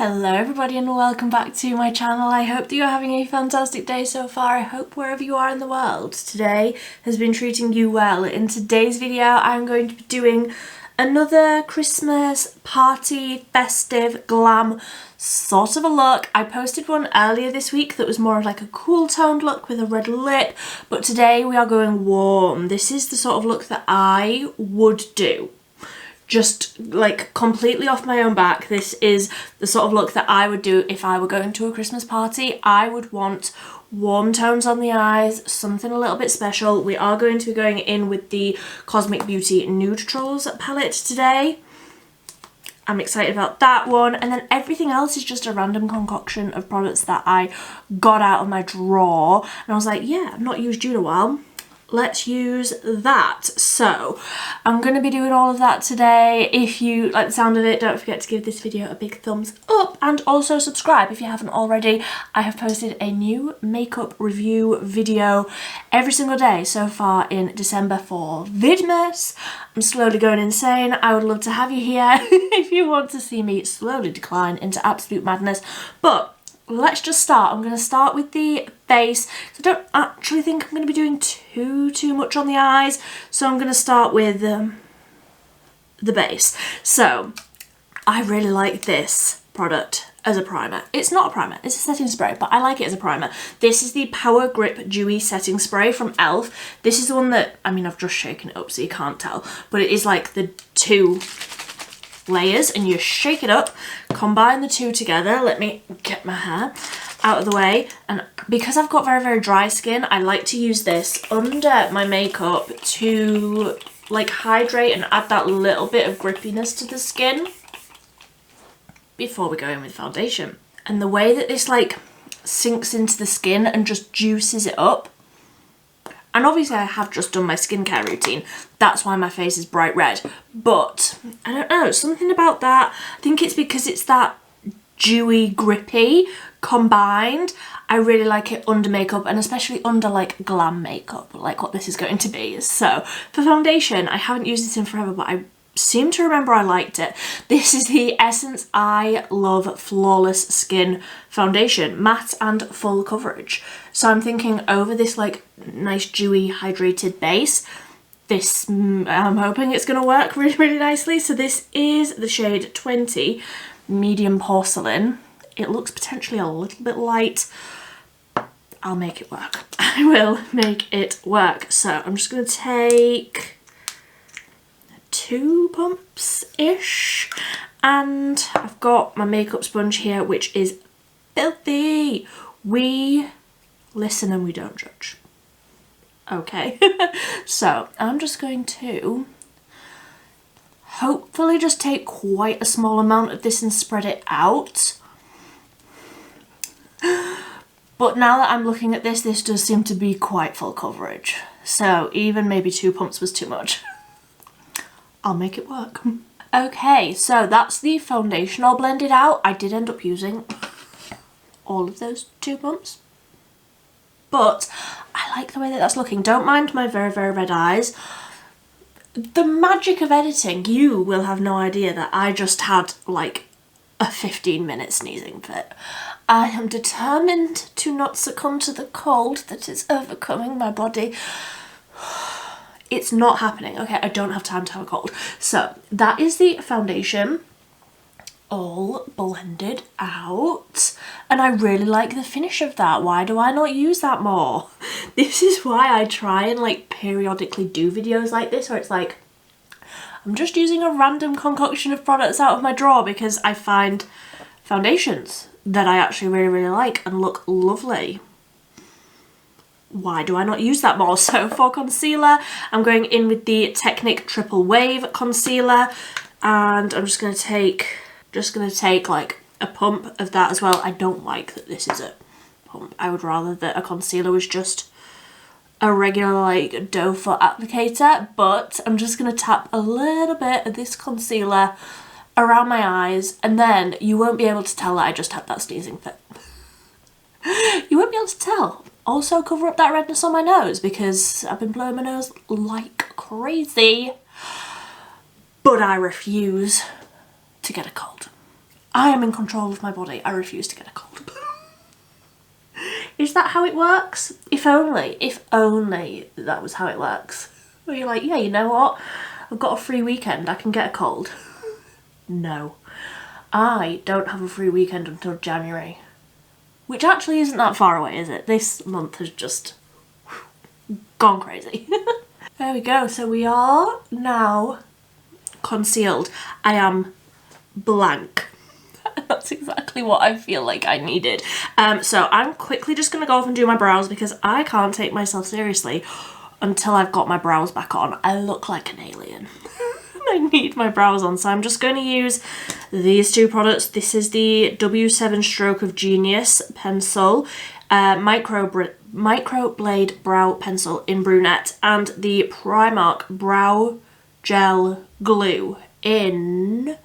Hello everybody and welcome back to my channel. I hope that you're having a fantastic day so far. I hope wherever you are in the world today has been treating you well. In today's video I'm going to be doing another Christmas party, festive, glam sort of a look. I posted one earlier this week that was more of like a cool toned look with a red lip, but today we are going warm. This is the sort of look that I would do. Just like completely off my own back, this is the sort of look that I would do if I were going to a Christmas party. I would want warm tones on the eyes, something a little bit special. We are going to be going in with the Cosmic Beauty Neutrals palette today. I'm excited about that one, and then everything else is just a random concoction of products that I got out of my drawer and I was like, yeah, I've not used you in a while. Let's use that. So I'm going to be doing all of that today. If you like the sound of it, don't forget to give this video a big thumbs up and also subscribe if you haven't already. I have posted a new makeup review video every single day so far in December for Vidmas. I'm slowly going insane. I would love to have you here if you want to see me slowly decline into absolute madness. But let's just start. I'm going to start with the face. So I don't actually think I'm going to be doing too much on the eyes. So I'm going to start with the base. So I really like this product as a primer. It's not a primer, it's a setting spray, but I like it as a primer. This is the Power Grip Dewy Setting Spray from e.l.f. This is the one that, I mean, I've just shaken it up so you can't tell, but it is like the two layers and you shake it up, combine the two together. Let me get my hair out of the way, and because I've got very dry skin, I like to use this under my makeup to like hydrate and add that little bit of grippiness to the skin before we go in with foundation. And the way that this like sinks into the skin and just juices it up, and obviously I have just done my skincare routine, that's why my face is bright red, but I don't know, something about that. I think it's because it's that dewy, grippy combined. I really like it under makeup, and especially under like glam makeup, like what this is going to be. So for foundation, I haven't used this in forever, but I seem to remember I liked it. This is the Essence I Love Flawless Skin Foundation, matte and full coverage. So I'm thinking over this like nice dewy hydrated base, this I'm hoping it's going to work really nicely. So this is the shade 20 Medium Porcelain. It looks potentially a little bit light. I'll make it work. I will make it work. So I'm just going to take 2 pumps-ish, and I've got my makeup sponge here, which is filthy. We listen and we don't judge. Okay, so I'm just going to hopefully just take quite a small amount of this and spread it out. But now that I'm looking at this, this does seem to be quite full coverage. So even maybe 2 pumps was too much. I'll make it work. Okay, so that's the foundation all blended out. I did end up using all of those 2 pumps, but I like the way that that's looking. Don't mind my very red eyes. The magic of editing, you will have no idea that I just had like a 15-minute sneezing fit. I am determined to not succumb to the cold that is overcoming my body. It's not happening. Okay, I don't have time to have a cold. So that is the foundation all blended out, and I really like the finish of that. Why do I not use that more? This is why I try and like periodically do videos like this where it's like I'm just using a random concoction of products out of my drawer, because I find foundations that I actually really like and look lovely. Why do I not use that more? So for concealer, I'm going in with the Technic Triple Wave Concealer, and I'm just gonna take like a pump of that as well. I don't like that this is a pump. I would rather that a concealer was just a regular like doe foot applicator, but I'm just gonna tap a little bit of this concealer around my eyes, and then you won't be able to tell that I just had that sneezing fit. You won't be able to tell. Also cover up that redness on my nose, because I've been blowing my nose like crazy, but I refuse to get a cold. I am in control of my body. I refuse to get a cold. Is that how it works? If only that was how it works. Where you're like, yeah, you know what? I've got a free weekend, I can get a cold. No. I don't have a free weekend until January. Which actually isn't that far away, is it? This month has just gone crazy. There we go. So we are now concealed. I am blank. That's exactly what I feel like I needed. So I'm quickly just going to go off and do my brows because I can't take myself seriously until I've got my brows back on. I look like an alien. I need my brows on, so I'm just going to use these two products. This is the W7 Stroke of Genius pencil, micro blade brow pencil in brunette, and the Primark brow gel glue in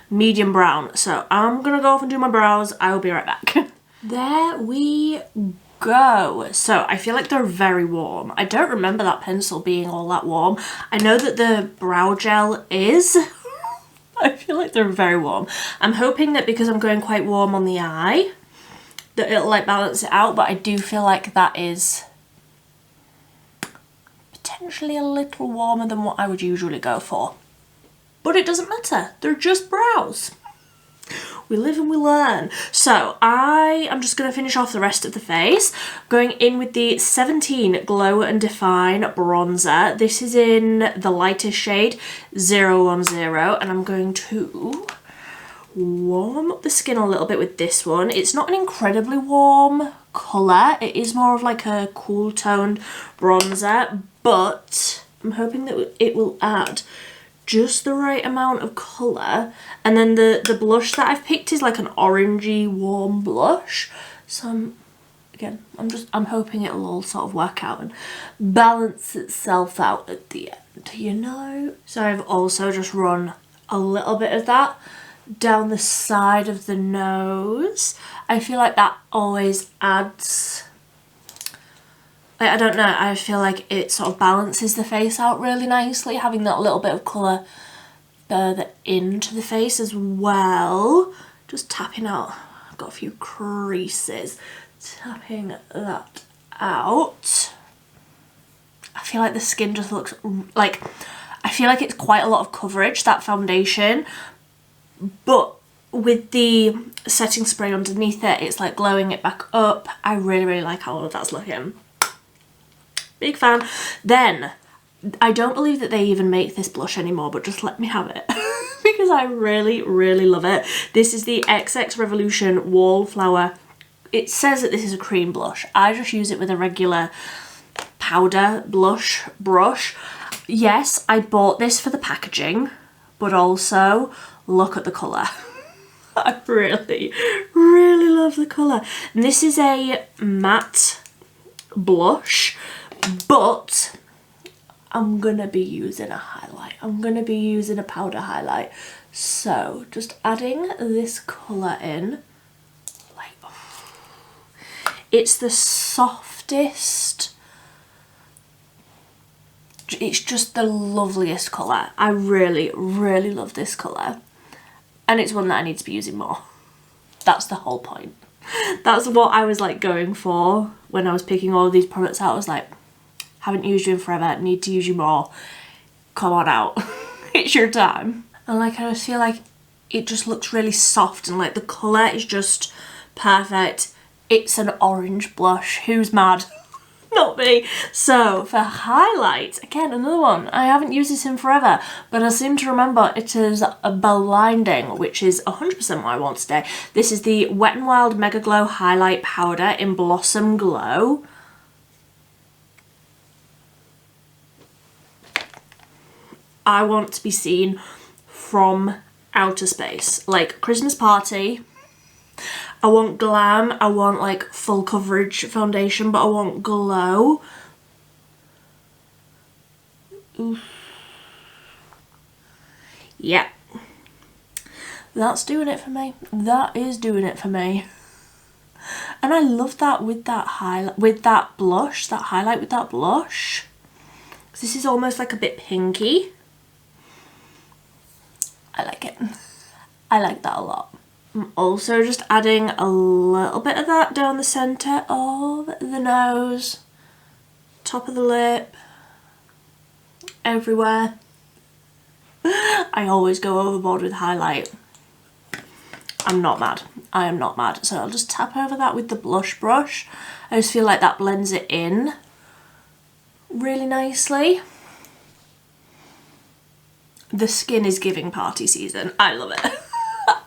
medium brown. So I'm gonna go off and do my brows. I will be right back. There we go. So I feel like they're very warm. I don't remember that pencil being all that warm. I know that the brow gel is. I feel like they're very warm. I'm hoping that because I'm going quite warm on the eye that it'll like balance it out, but I do feel like that is potentially a little warmer than what I would usually go for. But it doesn't matter, they're just brows. We live and we learn. So I am just going to finish off the rest of the face, going in with the 17 Glow and Define bronzer. This is in the lightest shade, 010, and I'm going to warm up the skin a little bit with this one. It's not an incredibly warm colour, it is more of like a cool toned bronzer, but I'm hoping that it will add just the right amount of colour. And then the blush that I've picked is like an orangey warm blush, so I'm hoping it'll all sort of work out and balance itself out at the end, you know. So I've also just run a little bit of that down the side of the nose. I feel like that always adds, I don't know, I feel like it sort of balances the face out really nicely, having that little bit of colour further into the face as well. Just tapping out, I've got a few creases, tapping that out. I feel like the skin just looks like, I feel like it's quite a lot of coverage, that foundation, but with the setting spray underneath it, it's like glowing it back up. I really like how all of that's looking. Big fan. Then, I don't believe that they even make this blush anymore, but just let me have it because I really love it. This is the XX Revolution Wallflower. It says that this is a cream blush. I just use it with a regular powder blush brush. Yes, I bought this for the packaging, but also look at the colour. I really love the colour. And this is a matte blush, but I'm gonna be using a highlight. I'm gonna be using a powder highlight. So just adding this colour in, like, oh, it's the softest, it's just the loveliest colour. I really love this colour, and it's one that I need to be using more. That's the whole point. That's what I was like going for when I was picking all of these products out. I was like, haven't used you in forever, need to use you more. Come on out. It's your time. And like, I just feel like it just looks really soft and like the colour is just perfect. It's an orange blush. Who's mad? Not me. So for highlight, again, another one. I haven't used this in forever, but I seem to remember it is a blinding, which is 100% what I want today. This is the Wet n Wild Mega Glow Highlight Powder in Blossom Glow. I want to be seen from outer space, like Christmas party. I want glam, I want like full coverage foundation, but I want glow. Oof. Yeah, that's doing it for me. That is doing it for me. And I love that with that highlight, with that blush, that highlight with that blush. This is almost like a bit pinky. I like it. I like that a lot. I'm also just adding a little bit of that down the centre of the nose, top of the lip, everywhere. I always go overboard with highlight. I'm not mad. I am not mad. So I'll just tap over that with the blush brush. I just feel like that blends it in really nicely. The skin is giving party season. I love it.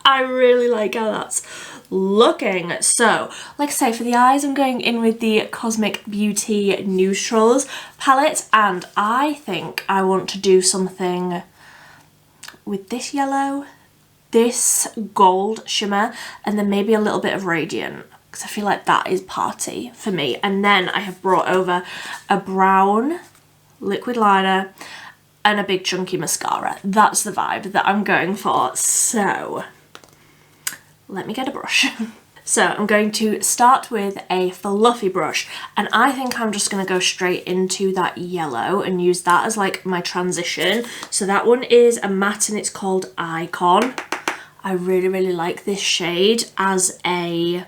I really like how that's looking. So, like I say, for the eyes, I'm going in with the Cosmic Beauty Neutrals palette, and I think I want to do something with this yellow, this gold shimmer, and then maybe a little bit of Radiant, because I feel like that is party for me. And then I have brought over a brown liquid liner and a big chunky mascara. That's the vibe that I'm going for. So let me get a brush. So I'm going to start with a fluffy brush, and I think I'm just going to go straight into that yellow and use that as like my transition. So that one is a matte and it's called Icon. I really like this shade as a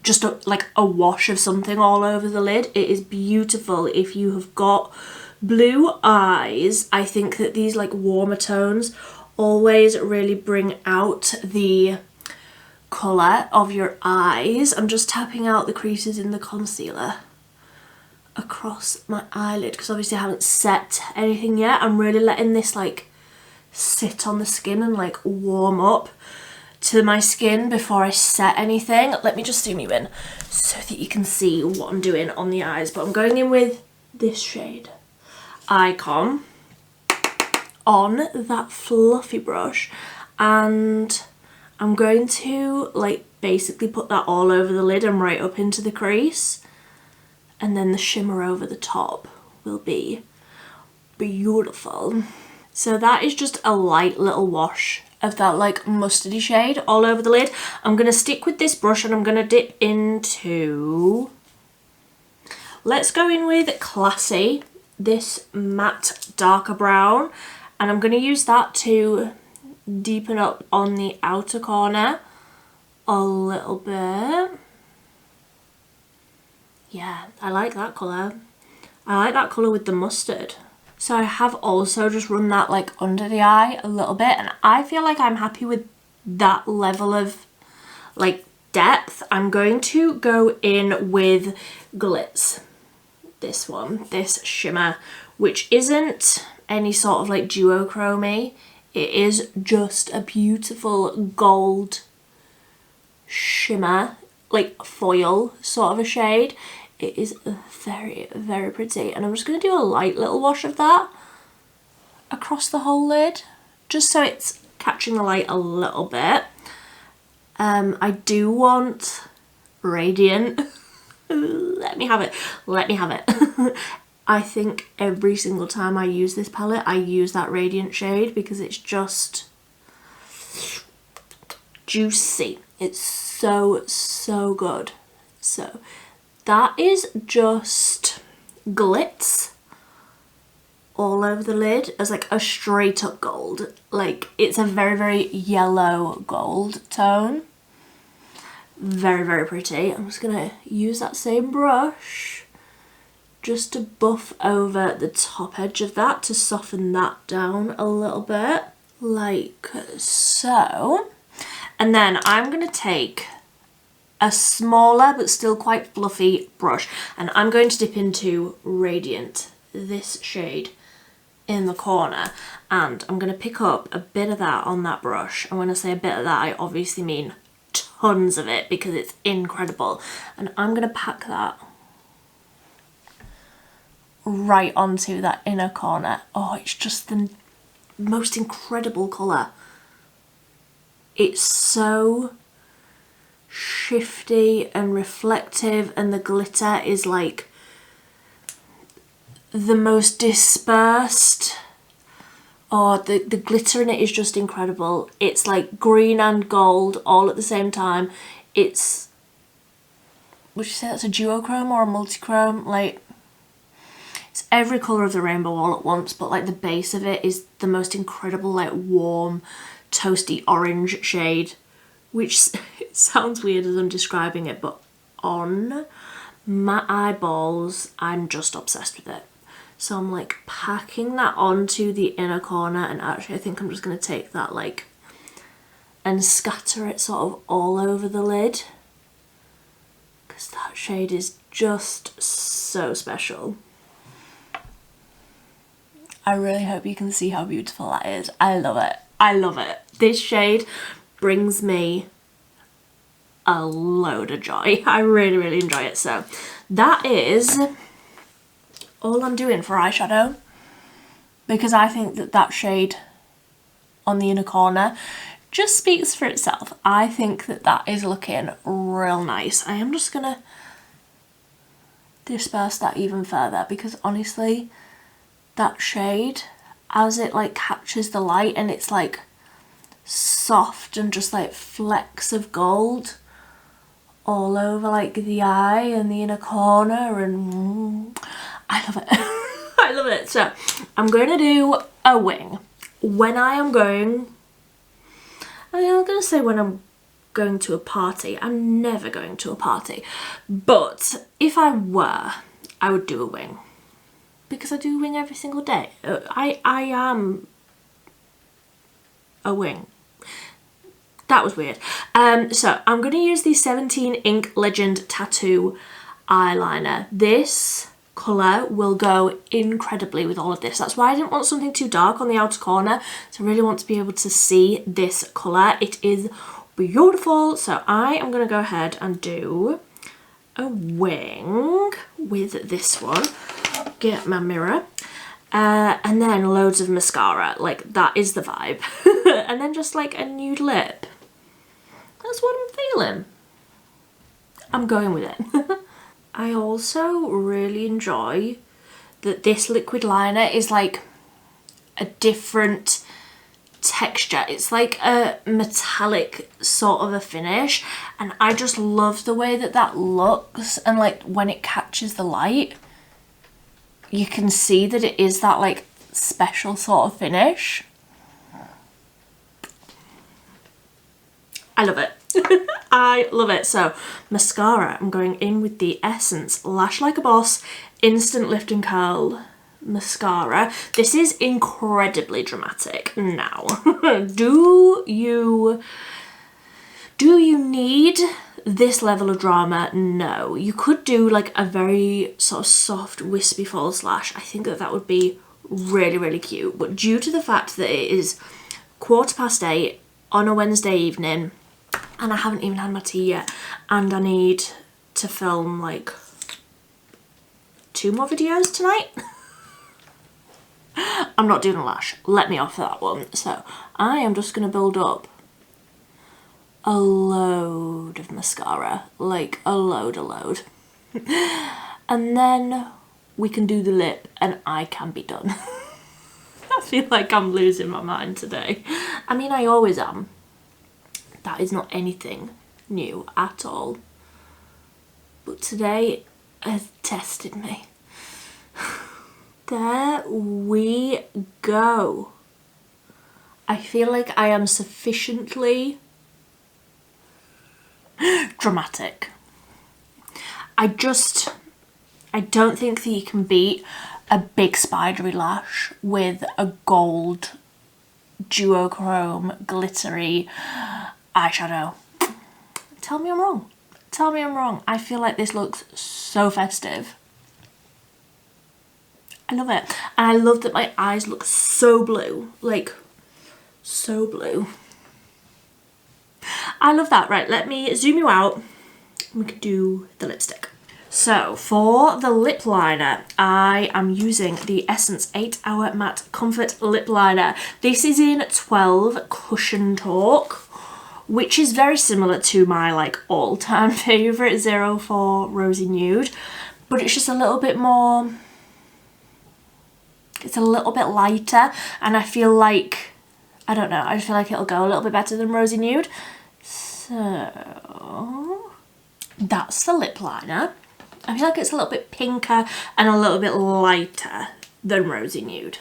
just like a wash of something all over the lid. It is beautiful if you have got blue eyes. I think that these like warmer tones always really bring out the colour of your eyes. I'm just tapping out the creases in the concealer across my eyelid because obviously I haven't set anything yet. I'm really letting this like sit on the skin and like warm up to my skin before I set anything. Let me just zoom you in so that you can see what I'm doing on the eyes. But I'm going in with this shade, Icon, on that fluffy brush, and I'm going to like basically put that all over the lid and right up into the crease, and then the shimmer over the top will be beautiful. So that is just a light little wash of that like mustardy shade all over the lid. I'm going to stick with this brush and I'm going to dip into, let's go in with Classy, this matte darker brown, and I'm going to use that to deepen up on the outer corner a little bit. Yeah, I like that colour. I like that colour with the mustard. So I have also just run that like under the eye a little bit, and I feel like I'm happy with that level of like depth. I'm going to go in with Glitz, this one, this shimmer, which isn't any sort of like duochromy. It is just a beautiful gold shimmer, like foil sort of a shade. It is very pretty, and I'm just going to do a light little wash of that across the whole lid just so it's catching the light a little bit. I do want Radiant. Let me have it. Let me have it. I think every single time I use this palette, I use that Radiant shade because it's just juicy. It's so good. So that is just Glitz all over the lid as like a straight up gold. Like it's a very yellow gold tone. Very pretty. I'm just gonna use that same brush just to buff over the top edge of that to soften that down a little bit, like so. And then I'm going to take a smaller but still quite fluffy brush, and I'm going to dip into Radiant, this shade in the corner, and I'm going to pick up a bit of that on that brush. And when I say a bit of that, I obviously mean tons of it because it's incredible. And I'm going to pack that right onto that inner corner. Oh, it's just the most incredible colour. It's so shifty and reflective, and the glitter is like the most dispersed. Oh, the glitter in it is just incredible. It's like green and gold all at the same time. It's, would you say that's a duochrome or a multichrome? Like, it's every colour of the rainbow all at once, but like the base of it is the most incredible like warm toasty orange shade which it sounds weird as I'm describing it, but on my eyeballs, I'm just obsessed with it. So I'm like packing that onto the inner corner, and actually I think I'm just going to take that like and scatter it sort of all over the lid, because that shade is just so special. I really hope you can see how beautiful that is. I love it. I love it. This shade brings me a load of joy. I really, really enjoy it. So that is all I'm doing for eyeshadow, because I think that that shade on the inner corner just speaks for itself. I think that that is looking real nice. I am just gonna disperse that even further, because honestly that shade, as it like catches the light and it's like soft and just like flecks of gold all over like the eye and the inner corner, and I love it. I love it. So I'm going to do a wing. When I am going, I'm going to say when I'm going to a party. I'm never going to a party, but if I were, I would do a wing, because I do a wing every single day. I am a wing. That was weird. So I'm going to use the 17 Ink Legend Tattoo eyeliner. This colour will go incredibly with all of this. That's why I didn't want something too dark on the outer corner. So I really want to be able to see this colour. It is beautiful. So I am going to go ahead and do a wing with this one. Get my mirror. And then loads of mascara. Like, that is the vibe. And then just like a nude lip. That's what I'm feeling. I'm going with it. I also really enjoy that this liquid liner is like a different texture. It's like a metallic sort of a finish, and I just love the way that that looks. And like when it catches the light, you can see that it is that like special sort of finish. I love it. I love it. So mascara, I'm going in with the Essence Lash Like a Boss Instant Lift and Curl mascara. This is incredibly dramatic. Now, do you need this level of drama? No. You could do like a very sort of soft wispy false lash. I think that that would be really, really cute. But due to the fact that it is 8:15 on a Wednesday evening, and I haven't even had my tea yet, and I need to film like 2 more videos tonight, I'm not doing a lash. Let me off that one. So I am just going to build up a load of mascara, like a load. And then we can do the lip and I can be done. I feel like I'm losing my mind today. I mean, I always am. That is not anything new at all. But today has tested me. There we go. I feel like I am sufficiently dramatic. I don't think that you can beat a big spidery lash with a gold duochrome glittery eyeshadow. Tell me I'm wrong. Tell me I'm wrong. I feel like this looks so festive. I love it. And I love that my eyes look so blue. Like, so blue. I love that. Right, let me zoom you out. We can do the lipstick. So for the lip liner, I am using the Essence 8 Hour Matte Comfort Lip Liner. This is in 12 Cushion Talk, which is very similar to my like all-time favourite 04 Rosy Nude, but it's just a little bit more, it's a little bit lighter, and I feel like, I don't know, I just feel like it'll go a little bit better than Rosy Nude. So that's the lip liner. I feel like it's a little bit pinker and a little bit lighter than Rosy Nude.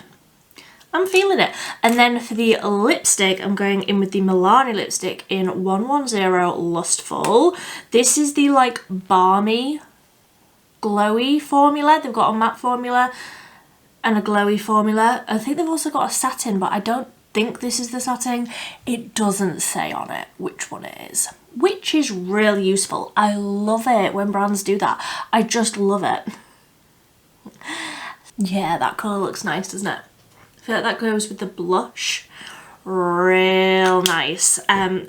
I'm feeling it. And then for the lipstick, I'm going in with the Milani lipstick in 110 Lustful. This is the like balmy, glowy formula. They've got a matte formula and a glowy formula. I think they've also got a satin, but I don't think this is the satin. It doesn't say on it which one it is, which is really useful. I love it when brands do that. I just love it. Yeah, that colour looks nice, doesn't it? I feel like that goes with the blush real nice.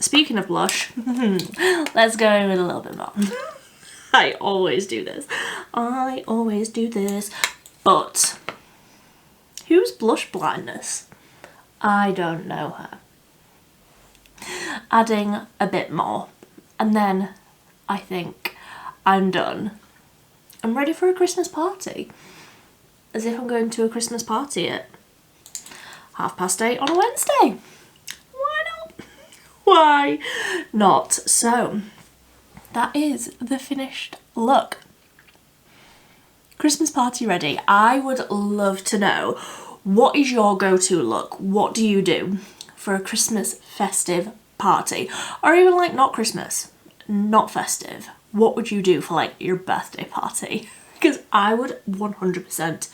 Speaking of blush, let's go in with a little bit more. I always do this. I always do this. But who's blush blindness? I don't know her. Adding a bit more, and then I think I'm done. I'm ready for a Christmas party. As if I'm going to a Christmas party at 8:30 on a Wednesday. Why not? Why not? So that is the finished look. Christmas party ready. I would love to know, what is your go-to look? What do you do for a Christmas festive party? Or even like not Christmas, not festive. What would you do for like your birthday party? Because I would 100%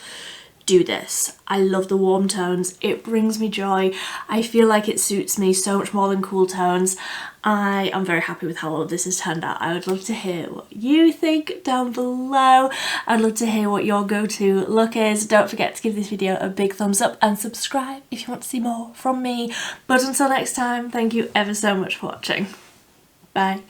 do this. I love the warm tones. It brings me joy. I feel like it suits me so much more than cool tones. I am very happy with how all of this has turned out. I would love to hear what you think down below. I'd love to hear what your go-to look is. Don't forget to give this video a big thumbs up and subscribe if you want to see more from me. But until next time, thank you ever so much for watching. Bye.